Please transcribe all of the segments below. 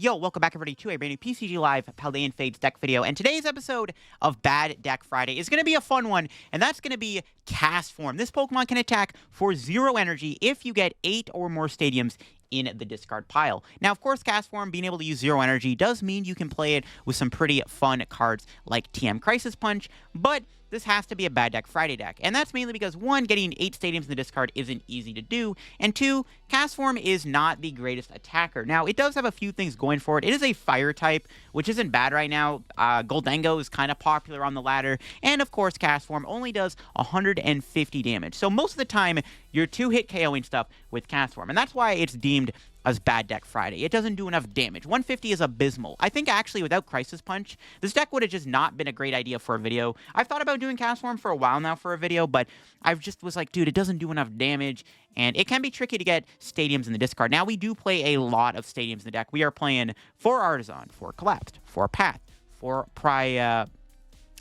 Yo, welcome back everybody to a brand new PCG Live Paldean Fades deck video, and today's episode of Bad Deck Friday is going to be a fun one, and that's going to be Casform. This Pokemon can attack for 0 energy if you get 8 or more stadiums in the discard pile. Now, of course, Casform being able to use 0 energy does mean you can play it with some pretty fun cards like TM Crisis Punch, but this has to be a Bad Deck Friday deck, and that's mainly because, 1, getting 8 stadiums in the discard isn't easy to do, and 2, Casform is not the greatest attacker. Now, it does have a few things going for it. It is a fire type, which isn't bad right now. Goldengo is kind of popular on the ladder, and of course, Casform only does 150 damage. So most of the time, you're 2-hit KOing stuff with Casform, and that's why it's deemed as Bad Deck Friday. It doesn't do enough damage. 150 is abysmal. I think actually without Crisis Punch, this deck would have just not been a great idea for a video. I've thought about doing Casform for a while now for a video, but I just was like, dude, it doesn't do enough damage, and it can be tricky to get stadiums in the discard. Now, we do play a lot of stadiums in the deck. We are playing 4 Artazon, 4 Collapsed, 4 Path, 4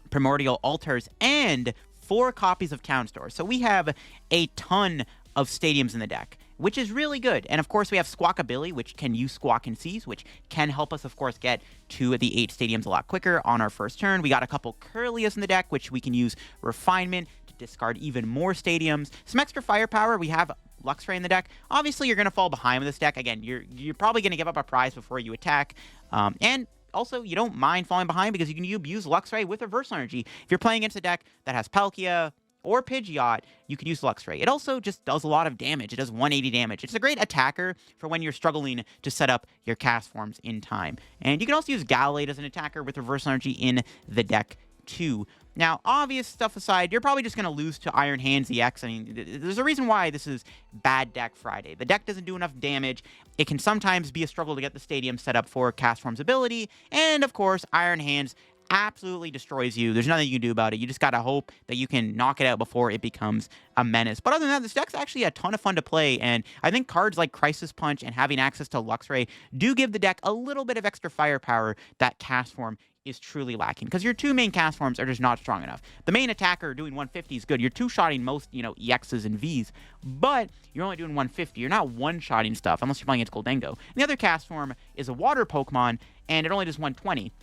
Primordial Altars, and 4 copies of Town Store. So we have a ton of stadiums in the deck, which is really good. And of course, we have Squawkabilly, which can use Squawk and Seize, which can help us, of course, get to the 8 stadiums a lot quicker on our first turn. We got a couple Kirlias in the deck, which we can use Refinement to discard even more stadiums. Some extra firepower. We have Luxray in the deck. Obviously, you're going to fall behind with this deck. Again, you're probably going to give up a prize before you attack. And also, you don't mind falling behind because you can use Luxray with Reversal Energy. If you're playing against a deck that has Palkia or Pidgeot, you can use Luxray. It also just does a lot of damage. It does 180 damage. It's a great attacker for when you're struggling to set up your Casforms in time. And you can also use Gallade as an attacker with Reversal Energy in the deck too. Now, obvious stuff aside, you're probably just going to lose to Iron Hands EX. I mean, there's a reason why this is Bad Deck Friday. The deck doesn't do enough damage. It can sometimes be a struggle to get the stadium set up for Casform's ability. And, of course, Iron Hands absolutely destroys you. There's nothing you can do about it. You just gotta hope that you can knock it out before it becomes a menace. But other than that, this deck's actually a ton of fun to play, and I think cards like Crisis Punch and having access to Luxray do give the deck a little bit of extra firepower that Casform is truly lacking, because your 2 main Casforms are just not strong enough. The main attacker doing 150 is good. You're 2-shotting most, EXs and Vs, but you're only doing 150. You're not 1-shotting stuff, unless you're playing against Goldengo. And the other Casform is a water Pokemon, and it only does 120.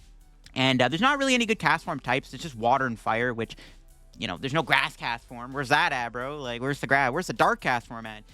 And there's not really any good Casform types. It's just water and fire, which, there's no grass Casform. Where's that at, bro? Like, where's the grass? Where's the dark Casform at?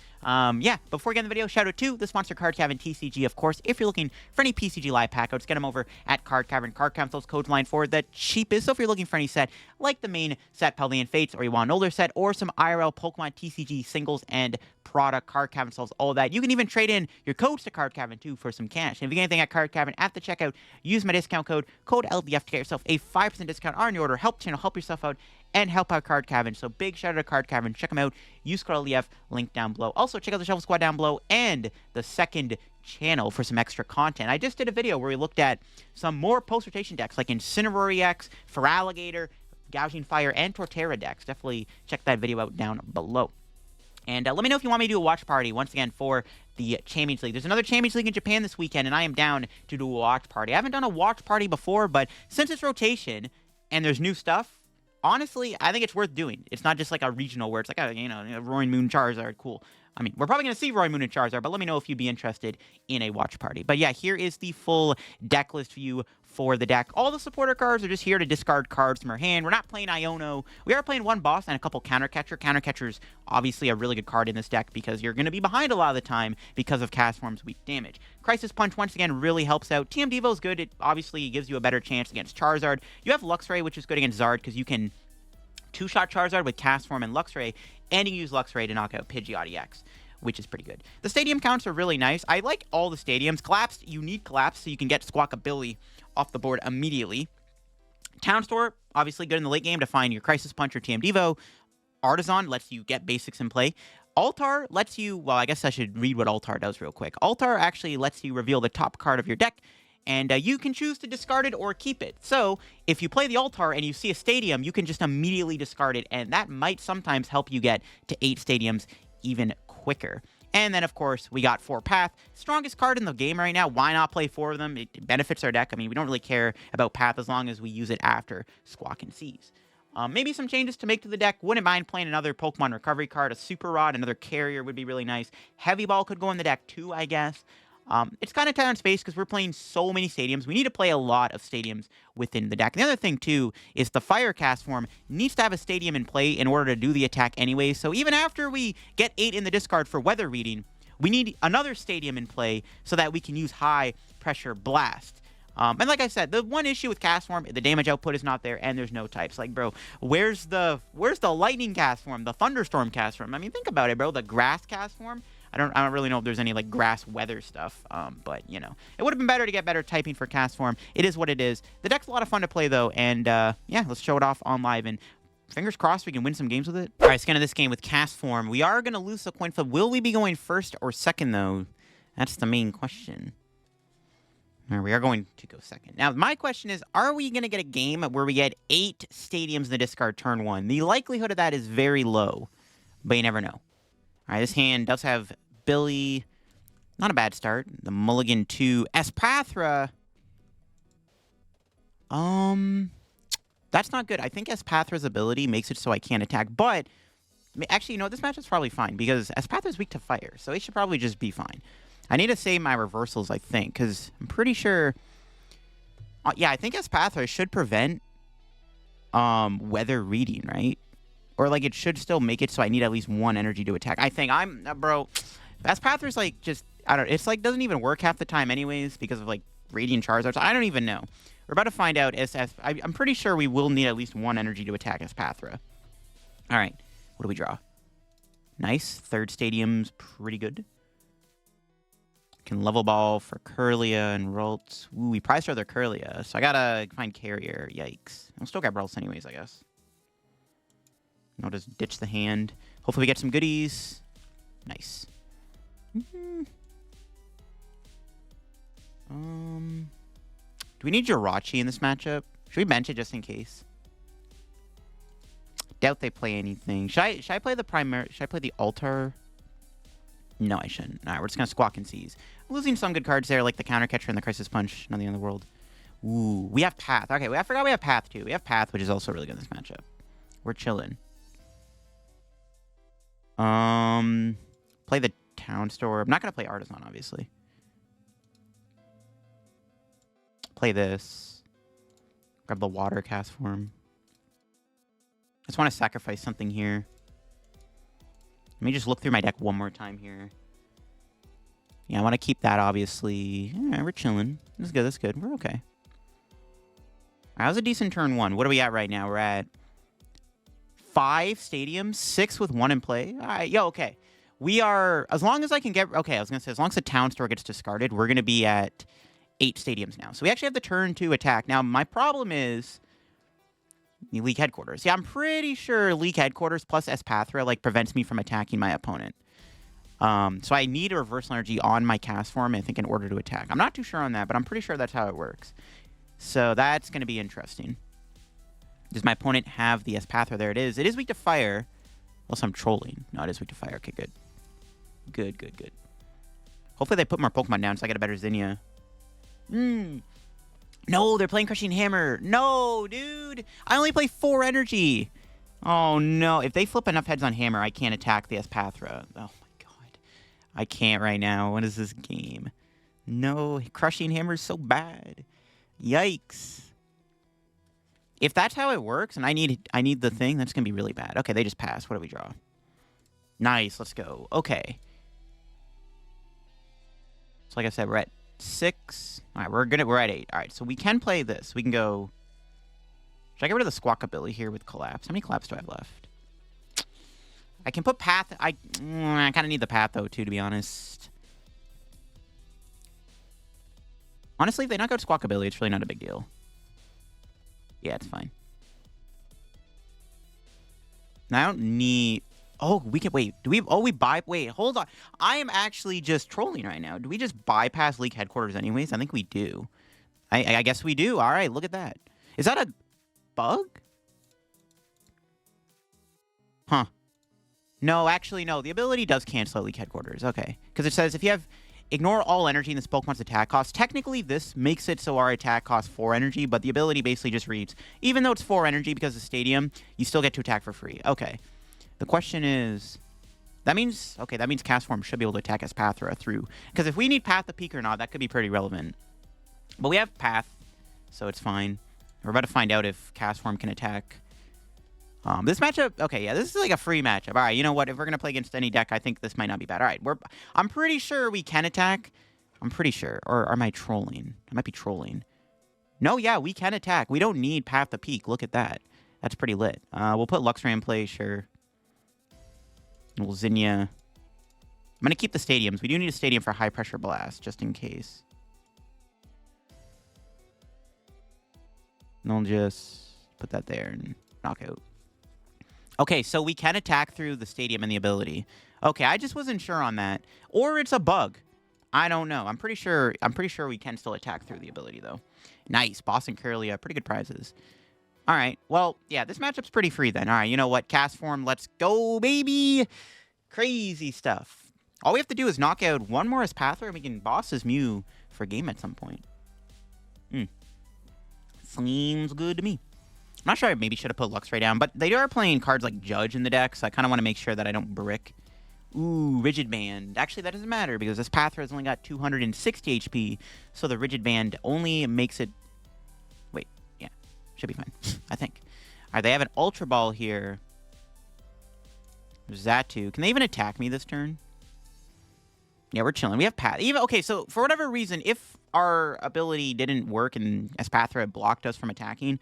Yeah, before we get in the video, shout out to the sponsor, Card Cavern TCG, of course. If you're looking for any PCG Live pack codes, get them over at Card Cavern. Card Cavern those codes line for the cheapest. So if you're looking for any set, like the main set, Paldean Fates, or you want an older set, or some IRL Pokemon TCG singles and product, Card Cavern sells all of that. You can even trade in your codes to Card Cavern, too, for some cash. And if you get anything at Card Cavern at the checkout, use my discount code LDF to get yourself a 5% discount on your order. Help the channel, help yourself out, and help out Card Cavern. So big shout out to Card Cavern. Check them out. Use code LDF, link down below. Also, check out the Shuffle Squad down below and the second channel for some extra content. I just did a video where we looked at some more post-rotation decks like Incineroar EX, Feraligatr, Gouging Fire, and Torterra decks. Definitely check that video out down below. And let me know if you want me to do a watch party, once again, for the Champions League. There's another Champions League in Japan this weekend, and I am down to do a watch party. I haven't done a watch party before, but since it's rotation and there's new stuff, honestly, I think it's worth doing. It's not just like a regional where it's like, a Roaring Moon Charizard, cool. I mean, we're probably going to see Roaring Moon and Charizard, but let me know if you'd be interested in a watch party. But yeah, here is the full deck list view for the deck. All the supporter cards are just here to discard cards from our hand. We're not playing Iono. We are playing 1 boss and a couple Counter Catcher. Counter Catcher's obviously a really good card in this deck because you're going to be behind a lot of the time because of Casform's weak damage. Crisis Punch, once again, really helps out. TM Devo is good. It obviously gives you a better chance against Charizard. You have Luxray, which is good against Zard because you can 2-shot Charizard with Casform and Luxray, and you can use Luxray to knock out Pidgeot EX, which is pretty good. The stadium counts are really nice. I like all the stadiums. Collapsed, you need Collapsed so you can get Squawkabilly off the board immediately. Town Store, obviously good in the late game to find your Crisis Punch or TM Devo. Artazon lets you get basics in play. Altar lets you, well, I guess I should read what Altar does real quick. Altar actually lets you reveal the top card of your deck, and you can choose to discard it or keep it. So if you play the Altar and you see a stadium, you can just immediately discard it, and that might sometimes help you get to 8 stadiums even quicker. And then, of course, we got 4 Path. Strongest card in the game right now. Why not play 4 of them? It benefits our deck. I mean, we don't really care about Path as long as we use it after Squawk and Seize. Maybe some changes to make to the deck. Wouldn't mind playing another Pokemon Recovery card. A Super Rod, another Carrier would be really nice. Heavy Ball could go in the deck too, I guess. It's kind of tight on space because we're playing so many stadiums. We need to play a lot of stadiums within the deck. And the other thing, too, is the Fire Castform needs to have a stadium in play in order to do the attack anyway. So even after we get 8 in the discard for weather reading, we need another stadium in play so that we can use high pressure blast. And like I said, the one issue with Casform, the damage output is not there, and there's no types. Like, bro, where's the lightning Casform, the thunderstorm Casform? I mean, think about it, bro. The grass Casform. I don't really know if there's any like grass weather stuff. But you know, it would have been better to get better typing for Casform. It is what it is. The deck's a lot of fun to play though, and yeah, let's show it off on live and. Fingers crossed we can win some games with it. All right, scan of this game with Casform. We are going to lose the coin flip. Will we be going first or second, though? That's the main question. All right, we are going to go second. Now, my question is, are we going to get a game where we get 8 stadiums in the discard turn 1? The likelihood of that is very low, but you never know. All right, this hand does have Billy. Not a bad start. The Mulligan 2. Espathra. That's not good. I think Espathra's ability makes it so I can't attack, but actually, you know, this matchup's probably fine because Espathra's weak to fire, so it should probably just be fine. I need to save my reversals, I think, because I'm pretty sure... yeah, I think Espathra should prevent weather reading, right? Or, like, it should still make it so I need at least 1 energy to attack. I think bro, Espathra's, like, just... I don't... It's, like, doesn't even work half the time anyways because of, like, Radiant Charizards. I don't even know. We're about to find out. I'm pretty sure we will need at least 1 energy to attack Espathra. All right. What do we draw? Nice. Third stadium's pretty good. Can level ball for Kirlia and Ralts. Ooh, we priced our other Kirlia, so I gotta find Carrier. Yikes. I'll still grab Ralts anyways, I guess. I'll just ditch the hand. Hopefully we get some goodies. Nice. Do we need Jirachi in this matchup? Should we bench it just in case? Doubt they play anything. Should I play the primary? Should I play the Altar? No, I shouldn't. All right, we're just gonna Squawk and Seize. Losing some good cards there, like the Counter Catcher and the Crisis Punch. Nothing in the world. Ooh, we have Path. Okay, I forgot we have Path too. We have Path, which is also really good in this matchup. We're chilling. Play the Town Store. I'm not gonna play Artazon, obviously. Play this. Grab the Water Castform. I just want to sacrifice something here. Let me just look through my deck one more time here. Yeah, I want to keep that, obviously. Alright, we're chilling. That's good, that's good. We're okay. Alright, that was a decent turn 1. What are we at right now? We're at 5 stadiums, 6 with 1 in play. Alright, yo, okay. We are, as long as I can get, okay, I was going to say, as long as the Town Store gets discarded, we're going to be at 8 stadiums now. So we actually have the turn 2 attack. Now, my problem is the League Headquarters. Yeah, I'm pretty sure League Headquarters plus Espathra, like, prevents me from attacking my opponent. So I need a reversal energy on my Casform, I think, in order to attack. I'm not too sure on that, but I'm pretty sure that's how it works. So that's going to be interesting. Does my opponent have the Espathra? There it is. It is weak to fire. Also, I'm trolling. No, it is weak to fire. Okay, good. Good, good, good. Hopefully they put more Pokemon down so I get a better Zinnia. No, they're playing Crushing Hammer. No, dude. I only play 4 energy. Oh, no. If they flip enough heads on Hammer, I can't attack the Espathra. Oh, my God. I can't right now. What is this game? No, Crushing Hammer is so bad. Yikes. If that's how it works, and I need the thing, that's going to be really bad. Okay, they just pass. What do we draw? Nice. Let's go. Okay. So, like I said, we're at 6. All right, we're at 8. All right, so we can play this. We can go. Should I get rid of the Squawkabilly here with Collapse? How many Collapse do I have left? I can put Path. I kind of need the Path though too, to be honest. Honestly, if they knock out Squawkabilly, it's really not a big deal. Yeah, it's fine. Now, I don't need. Oh, we can wait. Do we? Oh, we buy. Wait, hold on. I am actually just trolling right now. Do we just bypass League Headquarters anyways? I think we do. I guess we do. All right, look at that. Is that a bug? Huh. No, actually, no. The ability does cancel out League Headquarters. Okay, because it says if you have ignore all energy in this Pokemon's attack cost. Technically, this makes it so our attack costs 4 energy, but the ability basically just reads, even though it's 4 energy because of Stadium, you still get to attack for free. Okay. The question is, That means, okay, that means Casform should be able to attack Espathra through. Because if we need Path to Peak or not, that could be pretty relevant. But we have Path, so it's fine. We're about to find out if Casform can attack. This matchup, okay, yeah, this is like a free matchup. All right, you know what? If we're going to play against any deck, I think this might not be bad. All right, I'm pretty sure we can attack. I'm pretty sure. Or am I trolling? I might be trolling. No, yeah, we can attack. We don't need Path to Peak. Look at that. That's pretty lit. We'll put Luxray in play, sure. We'll Zinnia. I'm going to keep the stadiums. We do need a stadium for high pressure blast, just in case. And I'll just put that there and knock out. Okay, so we can attack through the stadium and the ability. Okay, I just wasn't sure on that. Or it's a bug. I don't know. I'm pretty sure we can still attack through the ability, though. Nice. Boss and Kirlia. Pretty good prizes. All right. Well, yeah, this matchup's pretty free then. All right, you know what? Casform, let's go, baby. Crazy stuff. All we have to do is knock out one more Espathra, and we can boss his Mew for game at some point. Seems good to me. I'm not sure I maybe should have put Luxray down, but they are playing cards like Judge in the deck, so I kind of want to make sure that I don't brick. Ooh, Rigid Band. Actually, that doesn't matter, because this Espathra has only got 260 HP, so the Rigid Band only makes it... Wait, yeah. Should be fine, I think. All right, they have an Ultra Ball here. There's that too. Can they even attack me this turn? Yeah, we're chilling. We have Path. Okay, so for whatever reason, if our ability didn't work and Espathra had blocked us from attacking,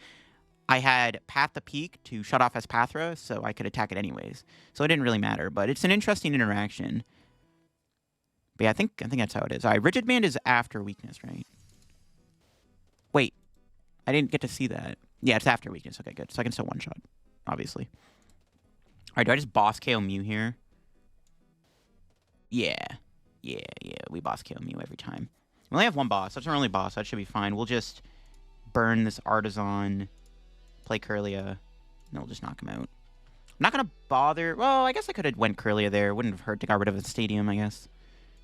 I had Path to Peak to shut off Espathra, so I could attack it anyways. So it didn't really matter, but it's an interesting interaction. But yeah, I think that's how it is. All right, Rigid Band is after weakness, right? Wait, I didn't get to see that. Yeah, it's after weakness. Okay, good. So I can still one-shot, obviously. All right, do I just boss KO Mew here? Yeah. We boss KO Mew every time. We only have one boss. That's our only boss. That should be fine. We'll just burn this Artazon, play Kirlia, and then we'll just knock him out. I'm not going to bother... Well, I guess I could have went Kirlia there. Wouldn't have hurt to get rid of the stadium, I guess.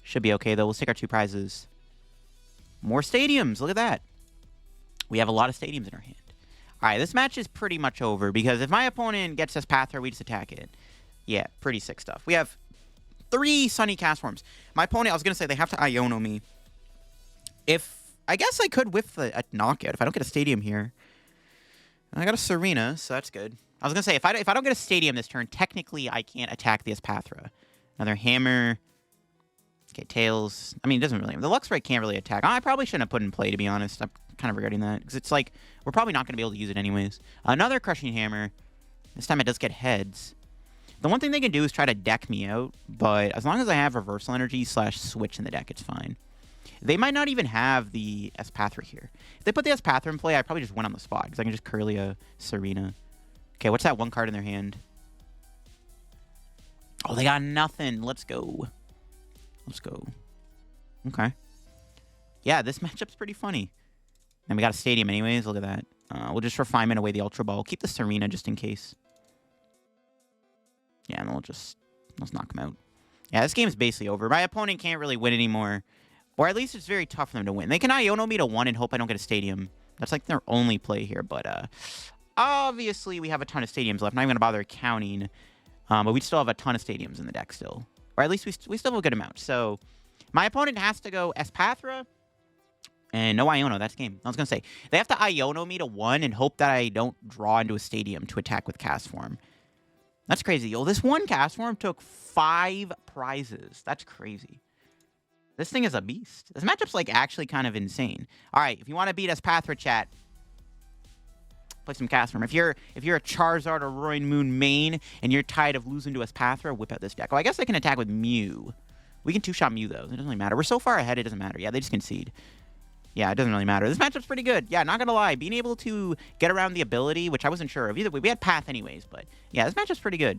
Should be okay, though. We'll take our 2 prizes. More stadiums. Look at that. We have a lot of stadiums in our hand. All right, this match is pretty much over, because if my opponent gets us Espathra, we just attack it. Yeah, pretty sick stuff. We have 3 Sunny Castforms. My opponent, I was going to say, they have to Iono me. I guess I could whiff a knockout if I don't get a stadium here. I got a Serena, so that's good. I was going to say, if I don't get a stadium this turn, technically I can't attack the Espathra. Another Hammer. Okay, Tails. I mean, it doesn't really... The Luxray can't really attack. I probably shouldn't have put in play, to be honest. I'm kind of regretting that. Because it's like, we're probably not going to be able to use it anyways. Another Crushing Hammer. This time it does get heads. The one thing they can do is try to deck me out, but as long as I have Reversal Energy / Switch in the deck, it's fine. They might not even have the Espathra here. If they put the Espathra in play, I probably just win on the spot, because I can just Kirlia, Serena. Okay, what's that one card in their hand? Oh, they got nothing. Let's go. Let's go. Okay. Yeah, this matchup's pretty funny. And we got a stadium anyways. Look at that. We'll just Refinement away the Ultra Ball. Keep the Serena just in case. Yeah, and let's knock him out. Yeah, this game's basically over. My opponent can't really win anymore. Or at least it's very tough for them to win. They can Iono me to 1 and hope I don't get a stadium. That's like their only play here. But obviously we have a ton of stadiums left. Not even going to bother counting. But we still have a ton of stadiums in the deck still. Or at least we still have a good amount. So my opponent has to go Espathra. And no Iono. That's game. I was going to say, they have to Iono me to 1 and hope that I don't draw into a stadium to attack with Casform. That's crazy. Yo, this one Casform took 5 prizes. That's crazy. This thing is a beast. This matchup's like actually kind of insane. All right, if you want to beat Espathra, chat, play some Casform. If you're a Charizard or Roaring Moon main and you're tired of losing to Espathra, whip out this deck. Oh, I guess I can attack with Mew. We can 2-shot Mew though. It doesn't really matter. We're so far ahead, it doesn't matter. Yeah, they just concede. Yeah, it doesn't really matter. This matchup's pretty good. Yeah, not gonna lie. Being able to get around the ability, which I wasn't sure of. Either way, we had Path anyways, but yeah, this matchup's pretty good.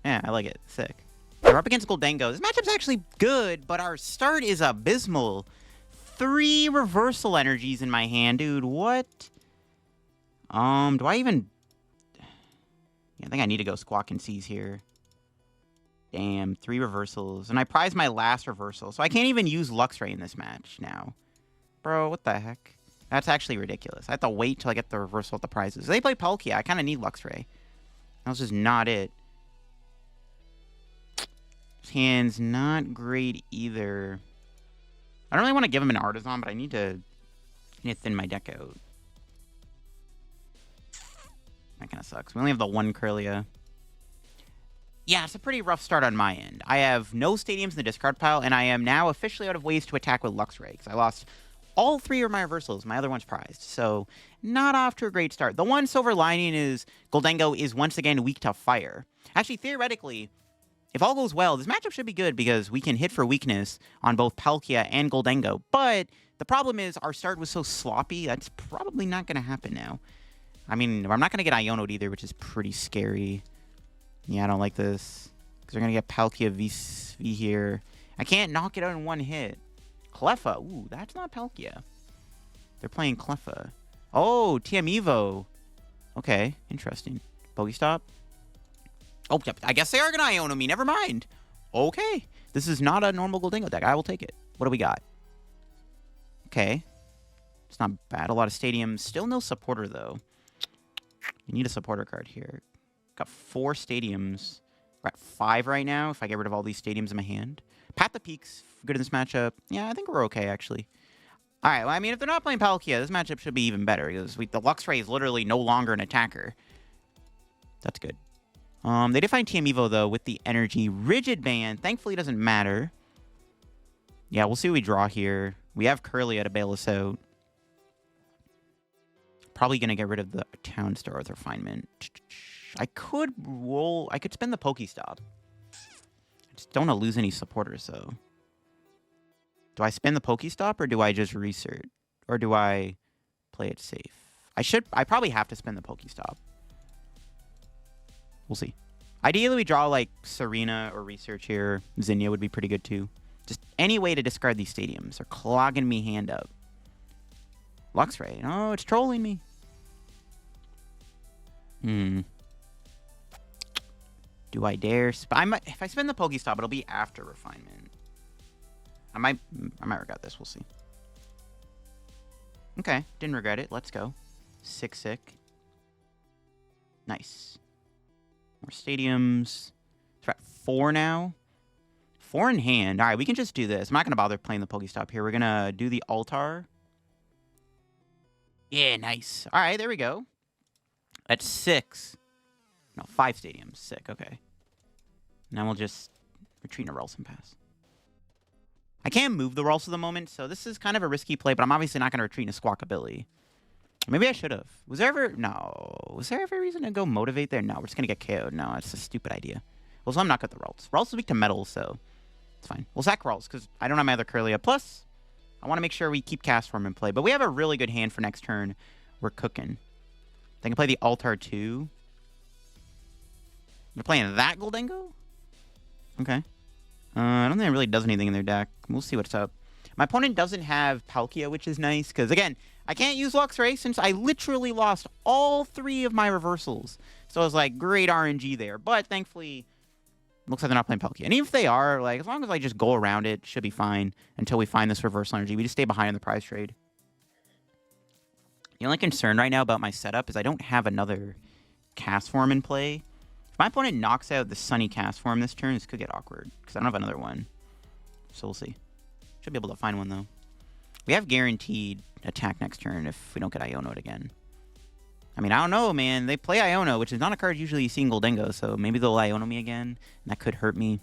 Yeah, I like it. Sick. We're up against Goldengo. This matchup's actually good, but our start is abysmal. 3 reversal energies in my hand, dude. What? Do I even... Yeah, I think I need to go Squawk and Seize here. Damn, 3 reversals. And I prize my last reversal, so I can't even use Luxray in this match now. Bro, what the heck? That's actually ridiculous. I have to wait till I get the reversal at the prizes. If they play Palkia, I kind of need Luxray. That's just not it. His hand's not great either. I don't really want to give him an Artazon, but I need to thin my deck out. That kind of sucks. We only have the one Kirlia. Yeah, it's a pretty rough start on my end. I have no stadiums in the discard pile, and I am now officially out of ways to attack with Luxray, because I lost all 3 of my reversals. My other one's prized, so not off to a great start. The one silver lining is Gholdengo is once again weak to fire. Actually, theoretically, if all goes well, this matchup should be good, because we can hit for weakness on both Palkia and Gholdengo. But the problem is our start was so sloppy, that's probably not going to happen now. I mean, I'm not going to get Iono'd either, which is pretty scary. Yeah, I don't like this. Because they're going to get Palkia VV here. I can't knock it out in one hit. Cleffa. Ooh, that's not Palkia. They're playing Cleffa. Oh, TM Evo. Okay, interesting. Pokestop. Oh, yep. I guess they are going to Iono me. Never mind. Okay. This is not a normal Gholdengo deck. I will take it. What do we got? Okay. It's not bad. A lot of stadiums. Still no supporter, though. You need a supporter card here. Got 4 stadiums. We're at 5 right now if I get rid of all these stadiums in my hand. Pat the Peak's good in this matchup. Yeah, I think we're okay, actually. All right, well, I mean, if they're not playing Palkia, this matchup should be even better, because the Luxray is literally no longer an attacker. That's good. They define TM Evo, though, with the energy. Rigid Band, thankfully, doesn't matter. Yeah, we'll see what we draw here. We have Kirlia to bail us out. Probably going to get rid of the Town Store with Refinement. I could spend the Pokestop. I just don't want to lose any supporters, though. Do I spend the Pokestop, or do I just research? Or do I play it safe? I probably have to spend the Pokestop. We'll see. Ideally, we draw, like, Serena or research here. Zinnia would be pretty good, too. Just any way to discard these stadiums. They're clogging me hand up. Luxray. Oh, it's trolling me. Do I dare? If I spend the Pokestop, it'll be after Refinement. I might regret this. We'll see. Okay, didn't regret it. Let's go. Sick. Nice. More stadiums. We're at 4 now. 4 in hand. All right, we can just do this. I'm not going to bother playing the Pokestop here. We're going to do the Altar. Yeah, nice. All right, there we go. At 6. No, 5 stadiums. Sick, okay. Now we'll just retreat in a Ralts and pass. I can't move the Ralts at the moment, so this is kind of a risky play, but I'm obviously not going to retreat in a Squawkabilly. Maybe I should have. Was there ever a reason to go motivate there? No, we're just going to get KO'd. No, it's a stupid idea. Well, so I'm not good at the Ralts. Ralts is weak to metal, so it's fine. We'll sack Ralts, because I don't have my other Kirlia. Plus, I want to make sure we keep Casform in play. But we have a really good hand for next turn. We're cooking. They can play the Altar too. They're playing that Gholdengo? Okay. I don't think it really does anything in their deck. We'll see what's up. My opponent doesn't have Palkia, which is nice, because, again, I can't use Luxray since I literally lost all 3 of my reversals. So I was like, great RNG there. But, thankfully, looks like they're not playing Palkia. And even if they are, like, as long as I just go around it, should be fine until we find this reversal energy. We just stay behind in the prize trade. The only concern right now about my setup is I don't have another Casform in play. If my opponent knocks out the Sunny Casform this turn, this could get awkward, because I don't have another one. So we'll see. Should be able to find one, though. We have guaranteed attack next turn if we don't get Iono'd again. I mean, I don't know, man. They play Iono, which is not a card usually you see in Gholdengo, so maybe they'll Iono me again, and that could hurt me.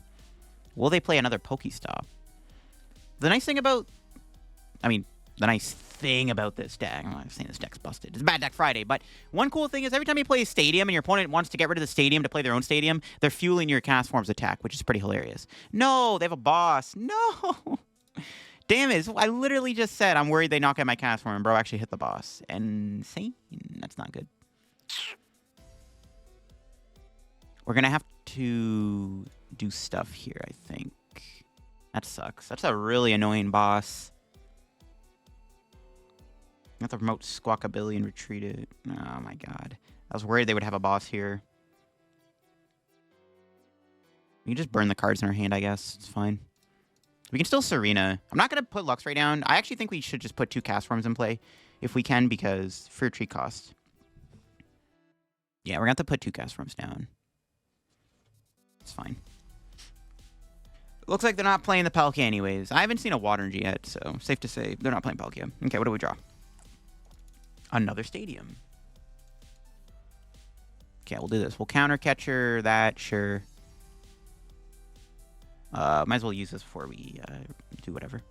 Will they play another Pokestop? The nice thing about... the nice thing about this deck... I'm not saying this deck's busted. It's Bad Deck Friday, but one cool thing is every time you play a stadium and your opponent wants to get rid of the stadium to play their own stadium, they're fueling your Casform's attack, which is pretty hilarious. No! They have a boss! No! Damn it. I literally just said I'm worried they knock out my Casform, and bro actually hit the boss. Insane. That's not good. We're going to have to do stuff here, I think. That sucks. That's a really annoying boss. I have to promote Squawkabilly and retreat it. Oh my god. I was worried they would have a boss here. We can just burn the cards in our hand, I guess. It's fine. We can still Serena. I'm not going to put Luxray down. I actually think we should just put 2 Casforms in play if we can, because for retreat cost. Yeah, we're going to have to put 2 Casforms down. It's fine. Looks like they're not playing the Palkia anyways. I haven't seen a Water Energy yet, so safe to say they're not playing Palkia. Okay, what do we draw? Another Stadium. Okay, we'll do this. We'll counter catcher that, sure. Might as well use this before we do whatever.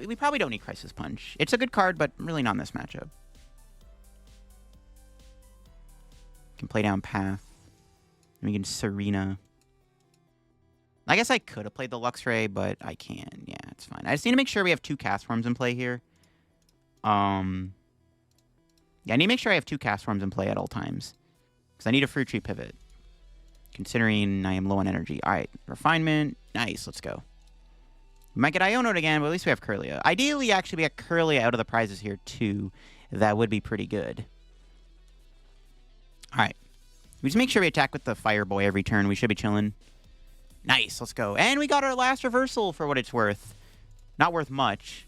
We probably don't need Crisis Punch. It's a good card, but really not in this matchup. Can play down Path. And we can Serena. I guess I could have played the Luxray, but I can. Yeah, it's fine. I just need to make sure we have 2 Casforms in play here. Yeah, I need to make sure I have 2 Casforms in play at all times. Because I need a Fruit Tree pivot. Considering I am low on energy. Alright, Refinement. Nice, let's go. We might get Iono'd again, but at least we have Kirlia. Ideally, actually, we get Kirlia out of the prizes here, too. That would be pretty good. Alright. We just make sure we attack with the Fire Boy every turn. We should be chilling. Nice, let's go. And we got our last reversal for what it's worth. Not worth much.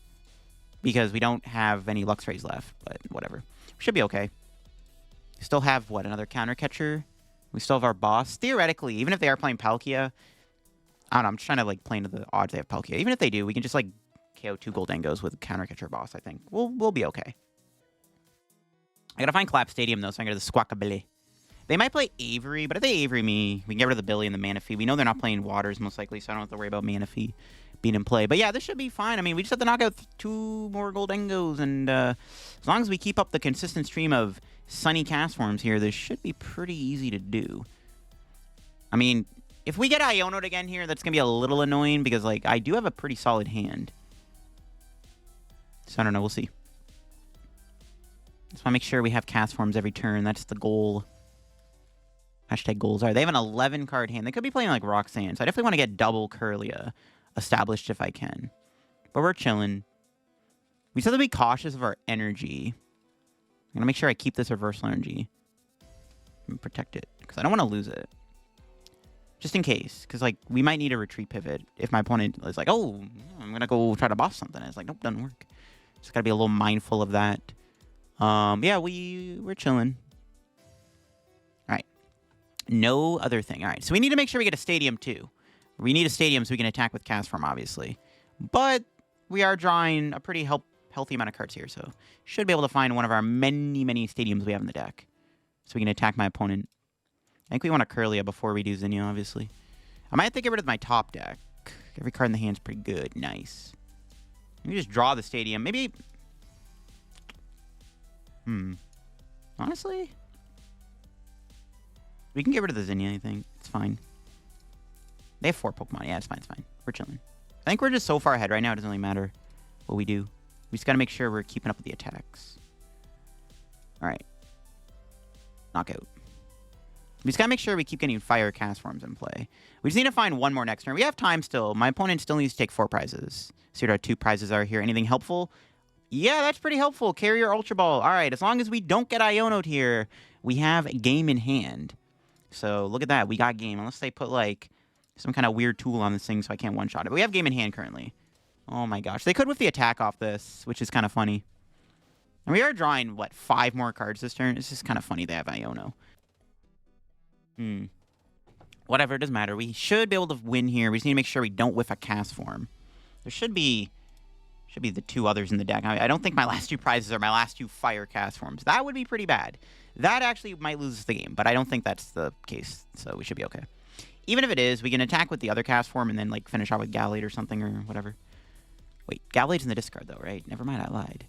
Because we don't have any Luxrays left, but whatever. We should be okay. We still have, what, another counter catcher? We still have our boss. Theoretically, even if they are playing Palkia, I don't know, I'm just trying to, like, play into the odds they have Palkia. Even if they do, we can just, like, KO 2 Goldengos with counter catcher boss, I think. We'll be okay. I gotta find Collapsed Stadium, though, so I can go to the Squawkabilly. They might play Avery, but if they Avery me, we can get rid of the Billy and the Manaphy. We know they're not playing Waters, most likely, so I don't have to worry about Manaphy being in play. But yeah, this should be fine. I mean, we just have to knock out 2 more Goldengos, and as long as we keep up the consistent stream of Sunny Castforms here, this should be pretty easy to do. I mean, if we get Iono'd again here, that's going to be a little annoying, because, like, I do have a pretty solid hand. So I don't know, we'll see. Just want to make sure we have Castforms every turn. That's the goal. Hashtag goals are. They have an 11-card hand. They could be playing like Roxanne, so I definitely want to get double Kirlia established if I can. But we're chilling. We still have to be cautious of our energy. I'm going to make sure I keep this reversal energy and protect it, because I don't want to lose it. Just in case, because like we might need a retreat pivot if my opponent is like, oh, I'm going to go try to boss something. And it's like, nope, doesn't work. Just got to be a little mindful of that. Yeah, we're chilling. No other thing. All right, so we need to make sure we get a Stadium, too. We need a Stadium so we can attack with Casform, obviously. But we are drawing a pretty healthy amount of cards here, so should be able to find one of our many, many Stadiums we have in the deck. So we can attack my opponent. I think we want a Kirlia before we do Zinnia, obviously. I might have to get rid of my top deck. Every card in the hand's pretty good. Nice. Let me just draw the Stadium. Maybe... Honestly... We can get rid of the Zinnia, I think. It's fine. They have 4 Pokemon. Yeah, it's fine, it's fine. We're chilling. I think we're just so far ahead right now, it doesn't really matter what we do. We just gotta make sure we're keeping up with the attacks. Alright. Knockout. We just gotta make sure we keep getting Fire Castforms in play. We just need to find 1 more next turn. We have time still. My opponent still needs to take 4 prizes. See what our 2 prizes are here. Anything helpful? Yeah, that's pretty helpful. Carrier Ultra Ball. Alright, as long as we don't get Iono'd here, we have a game in hand. So, look at that. We got game. Unless they put, like, some kind of weird tool on this thing so I can't one-shot it. But we have game in hand currently. Oh, my gosh. They could with the attack off this, which is kind of funny. And we are drawing, what, 5 more cards this turn? It's just kind of funny they have Iono. Whatever, it doesn't matter. We should be able to win here. We just need to make sure we don't whiff a Casform. There should be the 2 others in the deck. I don't think my last 2 prizes are my last 2 Fire Castforms. That would be pretty bad. That actually might lose us the game, but I don't think that's the case, so we should be okay. Even if it is, we can attack with the other Casform and then, like, finish off with Gallade or something or whatever. Wait, Gallade's in the discard, though, right? Never mind, I lied.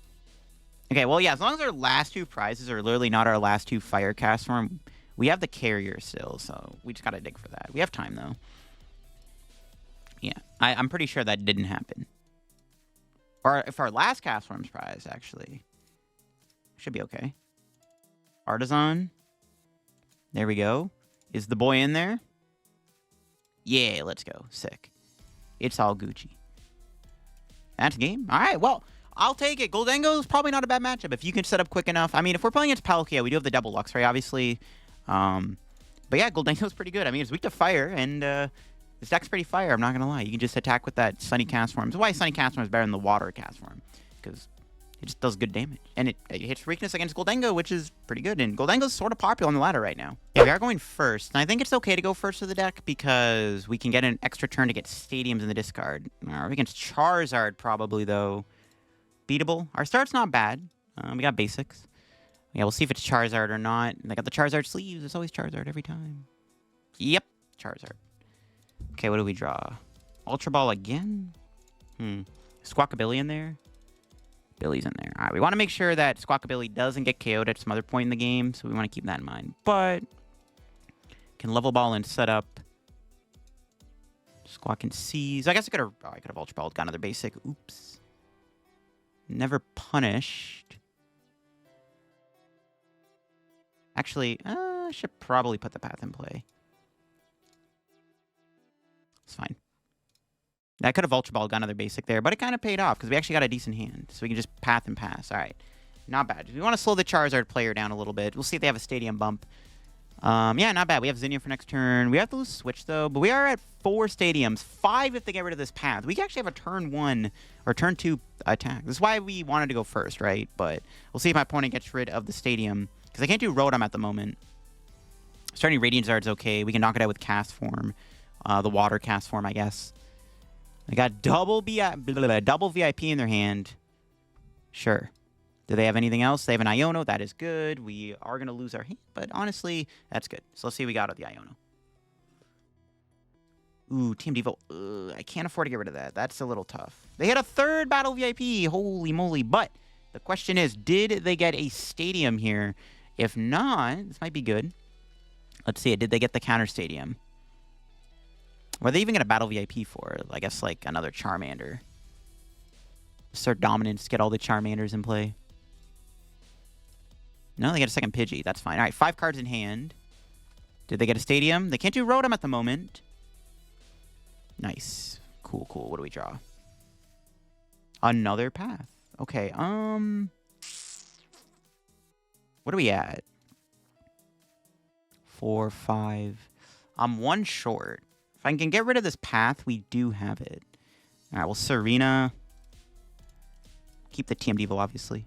Okay, well, yeah, as long as our last 2 prizes are literally not our last 2 Fire Castform, we have the Carrier still, so we just gotta dig for that. We have time, though. Yeah, I'm pretty sure that didn't happen. Or if our last Castform's prize, actually, should be okay. Artazon. There we go. Is the boy in there? Yeah, let's go. Sick. It's all Gucci. That's a game. All right, well, I'll take it. Goldengo's probably not a bad matchup if you can set up quick enough. I mean, if we're playing against Palkia, we do have the double Luxray, obviously. But yeah, Goldengo's pretty good. I mean, it's weak to fire, and this deck's pretty fire, I'm not going to lie. You can just attack with that Sunny Castform. That's why Sunny Castform is better than the Water Castform. Because It just does good damage. And it hits weakness against Goldengo, which is pretty good. And Goldengo's sort of popular on the ladder right now. Yeah, we are going first. And I think it's okay to go first to the deck because we can get an extra turn to get Stadiums in the discard. Against Charizard, probably, though. Beatable. Our start's not bad. We got basics. Yeah, we'll see if it's Charizard or not. They got the Charizard sleeves. It's always Charizard every time. Yep, Charizard. Okay, what do we draw? Ultra Ball again? Squawkabilly in there? Billy's in there. All right, we want to make sure that Squawkabilly doesn't get KO'd at some other point in the game, so we want to keep that in mind. But can level ball and set up. Squawk and seize. I guess I could have Ultra Balled, got another basic. Oops. Never punished. Actually, I should probably put the path in play. It's fine. I could have Ultra Ball, got another basic there, but it kind of paid off because we actually got a decent hand. So we can just path and pass. All right. Not bad. We want to slow the Charizard player down a little bit. We'll see if they have a Stadium bump. Yeah, not bad. We have Zinnia for next turn. We have to lose Switch, though, but we are at 4 Stadiums. 5 if they get rid of this path. We actually have a turn 1 or turn 2 attack. This is why we wanted to go first, right? But we'll see if my opponent gets rid of the Stadium because I can't do Rotom at the moment. Starting Radiant Zard's okay. We can knock it out with Casform. The Water Casform, I guess. They got double VIP in their hand. Sure. Do they have anything else? They have an Iono. That is good. We are going to lose our hand, but honestly, that's good. So let's see what we got with the Iono. Ooh, Team Devo. I can't afford to get rid of that. That's a little tough. They had a third Battle VIP. Holy moly. But the question is, did they get a Stadium here? If not, this might be good. Let's see. Did they get the counter Stadium? Were they even going to battle VIP for? I guess, like, another Charmander. Start Dominance, get all the Charmanders in play. No, they get a second Pidgey. That's fine. All right, 5 cards in hand. Did they get a Stadium? They can't do Rotom at the moment. Nice. Cool, cool. What do we draw? Another path. Okay, what are we at? 4, 5. I'm 1 short. If I can get rid of this path, we do have it. All right, well, Serena. Keep the TM Devo, obviously.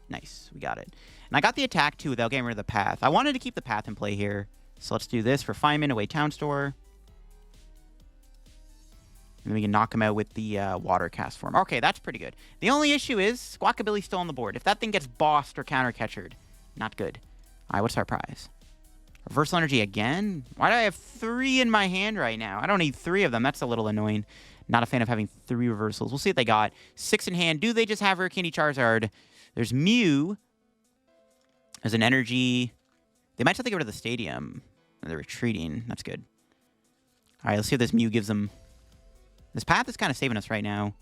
Nice, we got it. And I got the attack, too, without getting rid of the path. I wanted to keep the path in play here. So let's do this. Refinement, away Town Store. And we can knock him out with the Water Castform. Okay, that's pretty good. The only issue is Squawkabilly's still on the board. If that thing gets bossed or counter-catchered, not good. All right, what's our prize? Reversal Energy again? Why do I have 3 in my hand right now? I don't need 3 of them. That's a little annoying. Not a fan of having 3 reversals. We'll see what they got. 6 in hand. Do they just have Hurricane Charizard? There's Mew. There's an Energy. They might have to get rid of the Stadium. They're retreating. That's good. All right, let's see if this Mew gives them... This path is kind of saving us right now.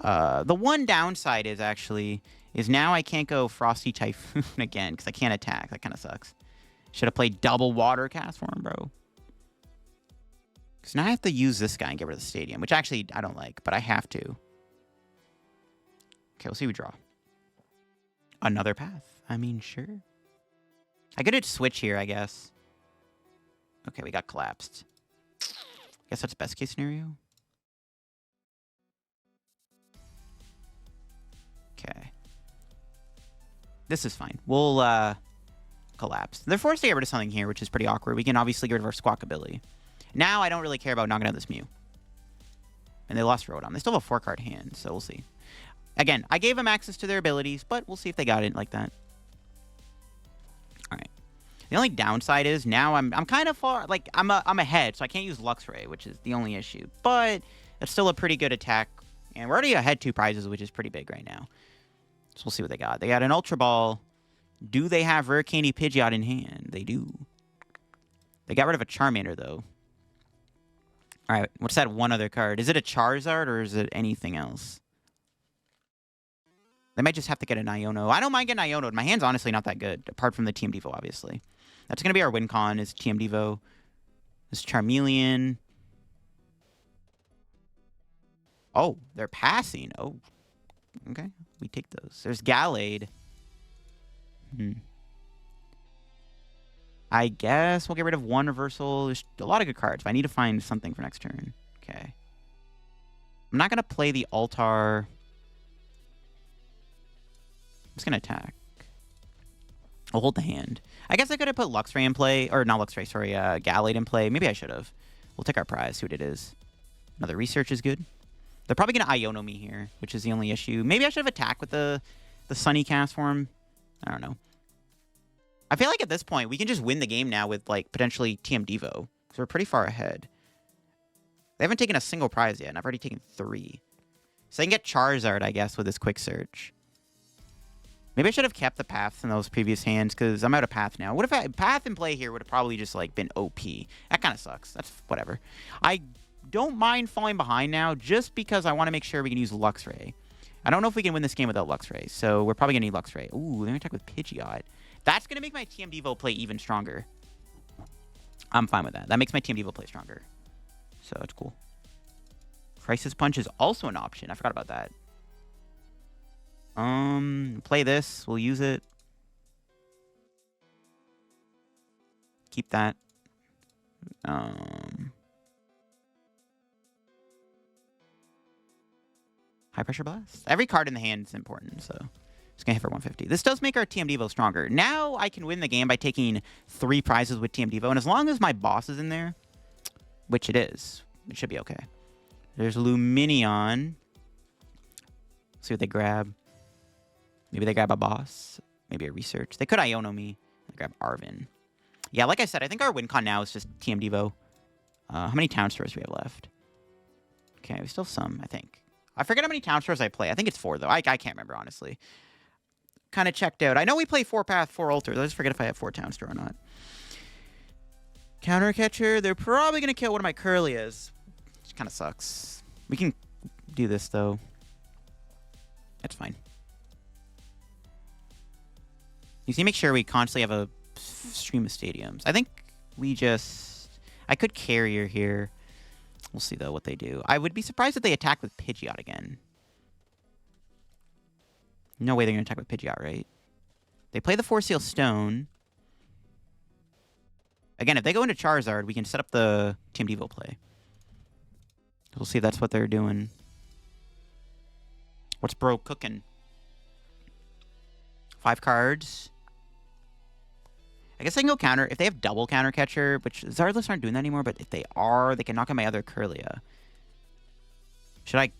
The one downside is now I can't go Frosty Typhoon again because I can't attack. That kind of sucks. Should have played double Water Castform, bro. Because now I have to use this guy and get rid of the Stadium, which actually I don't like, but I have to. Okay, we'll see what we draw. Another path. I mean, sure. I could switch here, I guess. Okay, we got collapsed. Guess that's best case scenario. Okay. This is fine. We'll, collapse. They're forced to get rid of something here, which is pretty awkward. We can obviously get rid of our Squawkabilly. Now I don't really care about knocking out this Mew. And they lost Rotom. They still have a 4-card hand, so we'll see. Again, I gave them access to their abilities, but we'll see if they got it like that. All right. The only downside is now I'm kind of far, like I'm ahead, so I can't use Luxray, which is the only issue. But it's still a pretty good attack, and we're already ahead 2 prizes, which is pretty big right now. So we'll see what they got. They got an Ultra Ball. Do they have Rare Candy Pidgeot in hand? They do. They got rid of a Charmander, though. All right, what's that one other card? Is it a Charizard, or is it anything else? They might just have to get an Iono. I don't mind getting Iono. My hand's honestly not that good, apart from the TM Devo, obviously. That's going to be our win con, is TM Devo. This Charmeleon. Oh, they're passing. Oh, okay. We take those. There's Gallade. I guess we'll get rid of 1 reversal. There's a lot of good cards, but I need to find something for next turn. Okay. I'm not going to play the Altar. just gonna attack. I'll hold the hand. I guess I could have put Luxray in play, or not Luxray, sorry, Gallade in play. Maybe I should have. We'll take our prize, see what it is. Another research is good. They're probably gonna Iono me here, which is the only issue. Maybe I should have attacked with the Sunny Castform. I don't know. I feel like at this point we can just win the game now with like potentially TM Devo, because we're pretty far ahead. They haven't taken a single prize yet, and I've already taken 3. So I can get Charizard, I guess, with this quick search. Maybe I should have kept the paths in those previous hands, because I'm out of path now. What if I path in play here would have probably just like been OP? That kind of sucks. That's whatever. I don't mind falling behind now, just because I want to make sure we can use Luxray. I don't know if we can win this game without Luxray, so we're probably gonna need Luxray. Ooh, they're gonna attack with Pidgeot. That's gonna make my TM Devo play even stronger. I'm fine with that. That makes my TM Devo play stronger. So it's cool. Crisis Punch is also an option. I forgot about that. Play this. We'll use it. Keep that. High Pressure Blast. Every card in the hand is important, so it's gonna hit for 150. This does make our TM Devo stronger. Now I can win the game by taking 3 prizes with TM Devo, and as long as my boss is in there, which it is, it should be okay. There's Luminion. See what they grab. Maybe they grab a boss. Maybe a research. They could Iono me. They grab Arvin. Yeah, like I said, I think our win con now is just TM Devo. How many Town Stores do we have left? Okay, we still have some, I think. I forget how many Town Stores I play. I think it's 4, though. I can't remember, honestly. Kind of checked out. I know we play 4 Path, 4 Altar. I just forget if I have 4 Town Store or not. Counter Catcher. They're probably going to kill one of my Kirlias. Which kind of sucks. We can do this, though. That's fine. You see, make sure we constantly have a stream of stadiums. I think we just... I could Carrier here. We'll see, though, what they do. I would be surprised if they attack with Pidgeot again. No way they're going to attack with Pidgeot, right? They play the Force Seal Stone. Again, if they go into Charizard, we can set up the Team Devo play. We'll see if that's what they're doing. What's bro cooking? 5 cards. I guess I can go counter. If they have double counter catcher, which Zardless aren't doing that anymore, but if they are, they can knock out my other Kirlia. Should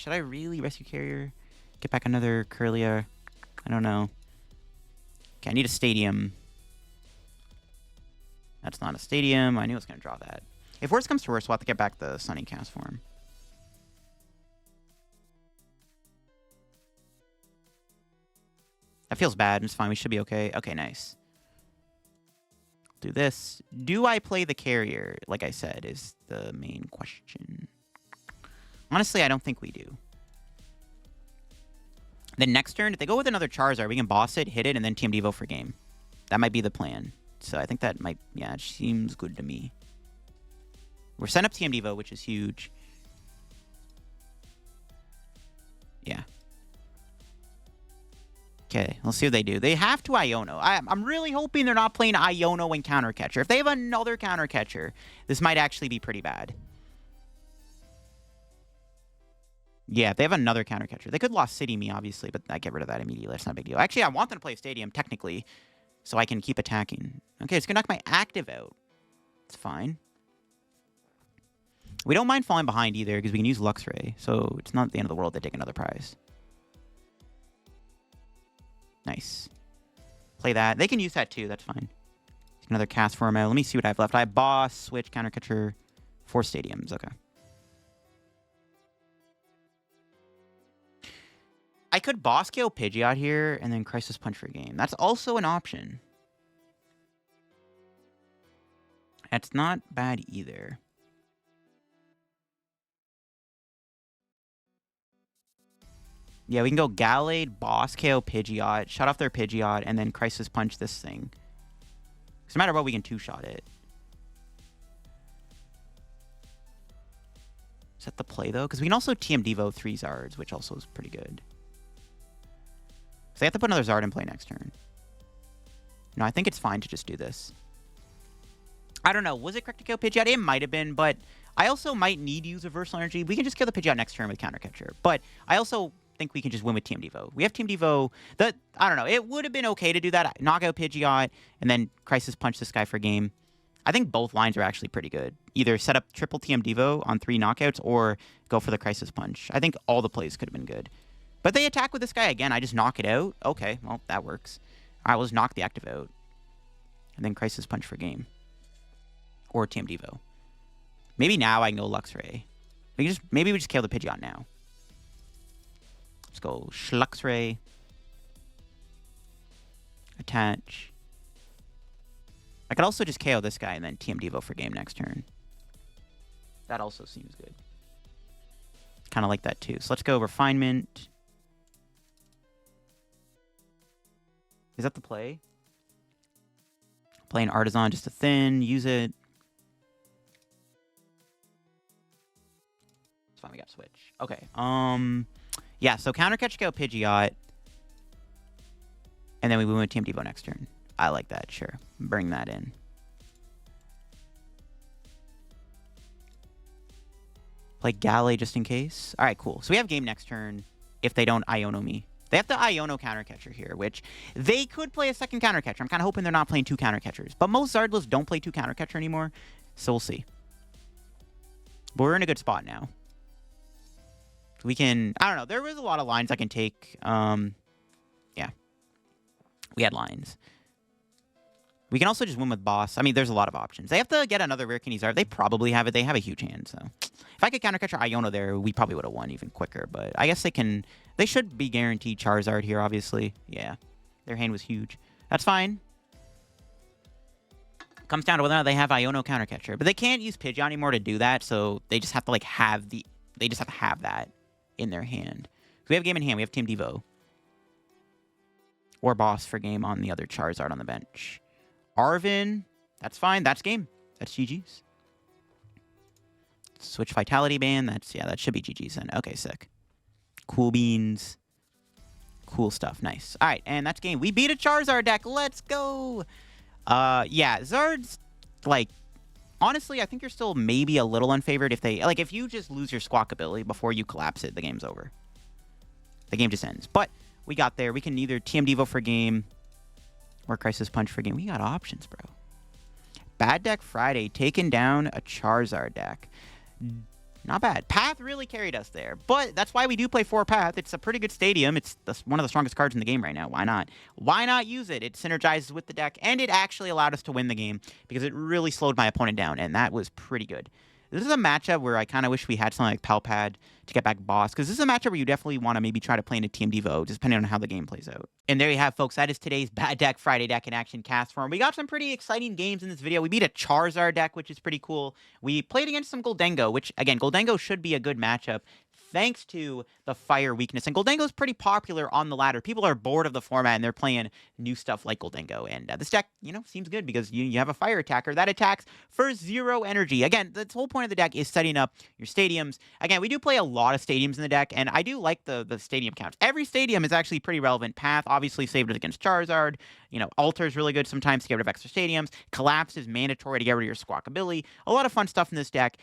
I really Rescue Carrier? Get back another Kirlia? I don't know. Okay, I need a stadium. That's not a stadium. I knew I was going to draw that. If worse comes to worse, we'll have to get back the Sunny Castform. That feels bad. It's fine. We should be okay. Okay, nice. Do this. Do I play the carrier? Like I said, is the main question. Honestly, I don't think we do. Then next turn, if they go with another Charizard, we can boss it, hit it, and then Team Devo for game. That might be the plan. So I think that might, yeah, it seems good to me. We're setting up Team Devo, which is huge. Yeah. Okay, let's see what they do. They have to Iono. I'm really hoping they're not playing Iono and Counter Catcher. If they have another Counter Catcher, this might actually be pretty bad. Yeah, if they have another Counter Catcher. They could Lost City me, obviously, but I get rid of that immediately. That's not a big deal. Actually, I want them to play Stadium, technically, so I can keep attacking. Okay, it's going to knock my active out. It's fine. We don't mind falling behind either, because we can use Luxray, so it's not the end of the world to take another prize. Nice. Play that. They can use that too. That's fine. Another Casform out. Let me see what I have left. I have Boss, Switch, Counter Catcher, 4 Stadiums. Okay. I could Boss KO Pidgeot here and then Crisis Punch for a game. That's also an option. That's not bad either. Yeah, we can go Gallade, Boss KO Pidgeot, shut off their Pidgeot, and then Crisis Punch this thing. Because no matter what, we can 2-shot it. Is that the play, though? Because we can also TM Devo 3 Zards, which also is pretty good. So they have to put another Zard in play next turn. No, I think it's fine to just do this. I don't know. Was it correct to kill Pidgeot? It might have been, but I also might need to use Reversal Energy. We can just kill the Pidgeot next turn with Counter Catcher. But I also think we can just win with Team Devo. We have Team Devo. I don't know. It would have been okay to do that. Knock out Pidgeot and then Crisis Punch this guy for game. I think both lines are actually pretty good. Either set up triple TM Devo on 3 knockouts or go for the Crisis Punch. I think all the plays could have been good. But they attack with this guy again. I just knock it out. Okay, well, that works. All right, we'll just knock the active out. And then Crisis Punch for game. Or TM Devo. Maybe now I can go Luxray. Maybe we just kill the Pidgeot now. Let's go Luxray. Attach. I could also just KO this guy and then TM Devo for game next turn. That also seems good. Kind of like that too. So let's go Refinement. Is that the play? Play an Artazon just to thin. Use it. It's fine. We got Switch. Okay. Yeah, so counter catch KO Pidgeot. And then we move with TM Devo next turn. I like that, sure. Bring that in. Play Gallade just in case. All right, cool. So we have game next turn if they don't Iono me. They have the Iono counter catcher here, which they could play a second counter catcher. I'm kind of hoping they're not playing 2 counter catchers. But most Zardlas don't play 2 counter catcher anymore, so we'll see. But we're in a good spot now. We can, I don't know, there was a lot of lines I can take. Yeah. We had lines. We can also just win with boss. I mean, there's a lot of options. They have to get another rare Candy Zard. They probably have it. They have a huge hand, so. If I could counter catch Iono there, we probably would have won even quicker. But I guess they can, they should be guaranteed Charizard here, obviously. Yeah. Their hand was huge. That's fine. Comes down to whether or not they have Iono counter catcher. But they can't use Pidgeot anymore to do that, so they just have to, like, have the, they just have to have that in their hand. So we have game in hand. We have Team Devo. Or boss for game on the other Charizard on the bench. Arvin, that's fine. That's game. That's GG's. Switch Vitality Band. That's, yeah, that should be GG's then. Okay, sick. Cool beans. Cool stuff. Nice. All right, and that's game. We beat a Charizard deck. Let's go. Yeah, Zard's, like, honestly, I think you're still maybe a little unfavored if they, like, if you just lose your Squawkabilly before you collapse it, the game's over. The game just ends. But we got there. We can either TM Devo for game or Crisis Punch for game. We got options, bro. Bad Deck Friday taking down a Charizard deck. Not bad. Path really carried us there. But that's why we do play 4 Path. It's a pretty good stadium. It's one of the strongest cards in the game right now. Why not? Why not use it? It synergizes with the deck, and it actually allowed us to win the game because it really slowed my opponent down, and that was pretty good. This is a matchup where I kind of wish we had something like Palpad to get back boss, because this is a matchup where you definitely want to maybe try to play in a Team Devo, just depending on how the game plays out. And there you have, folks. That is today's Bad Deck Friday deck in action Castform. We got some pretty exciting games in this video. We beat a Charizard deck, which is pretty cool. We played against some Goldengo, which, again, Goldengo should be a good matchup thanks to the fire weakness. And Goldengo's pretty popular on the ladder. People are bored of the format, and they're playing new stuff like Goldengo. And this deck, you know, seems good because you have a fire attacker that attacks for 0 energy. Again, the whole point of the deck is setting up your stadiums. Again, we do play a lot of stadiums in the deck, and I do like the stadium counts. Every stadium is actually pretty relevant. Path, obviously, saved it against Charizard. You know, Altar is really good sometimes to get rid of extra stadiums. Collapse is mandatory to get rid of your Squawkabilly. A lot of fun stuff in this deck.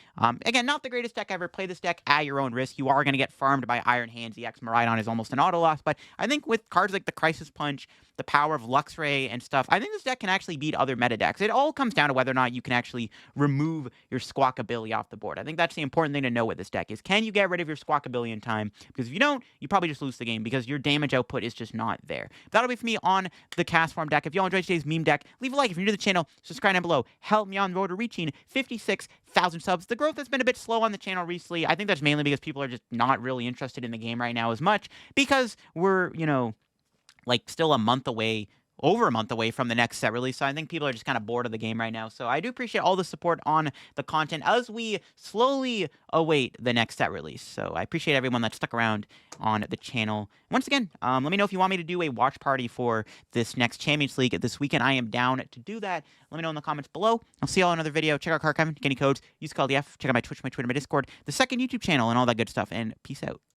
Again, not the greatest deck ever. Play this deck at your own risk. You are going to get farmed by Iron Hands. EX Miraidon is almost an auto loss, but I think with cards like the Crisis Punch, the power of Luxray and stuff, I think this deck can actually beat other meta decks. It all comes down to whether or not you can actually remove your Squawkabilly off the board. I think that's the important thing to know with this deck is, can you get rid of your Squawkabilly in time? Because if you don't, you probably just lose the game because your damage output is just not there. That'll be for me on the Casform deck. If y'all enjoyed today's meme deck, leave a like. If you're new to the channel, subscribe down below. Help me on the road to reaching 56,000 subs. The growth has been a bit slow on the channel recently. I think that's mainly because people are just not really interested in the game right now as much because we're, you know, like still over a month away from the next set release, so I think people are just kind of bored of the game right now. So I do appreciate all the support on the content as we slowly await the next set release. So I appreciate everyone that stuck around on the channel. Once again, let me know if you want me to do a watch party for this next Champions League this weekend. I am down to do that. Let me know in the comments below. I'll see y'all in another video. Check out Card Kevin, get any codes, use code LF, check out my Twitch, my Twitter, my Discord, the second YouTube channel, and all that good stuff. And peace out.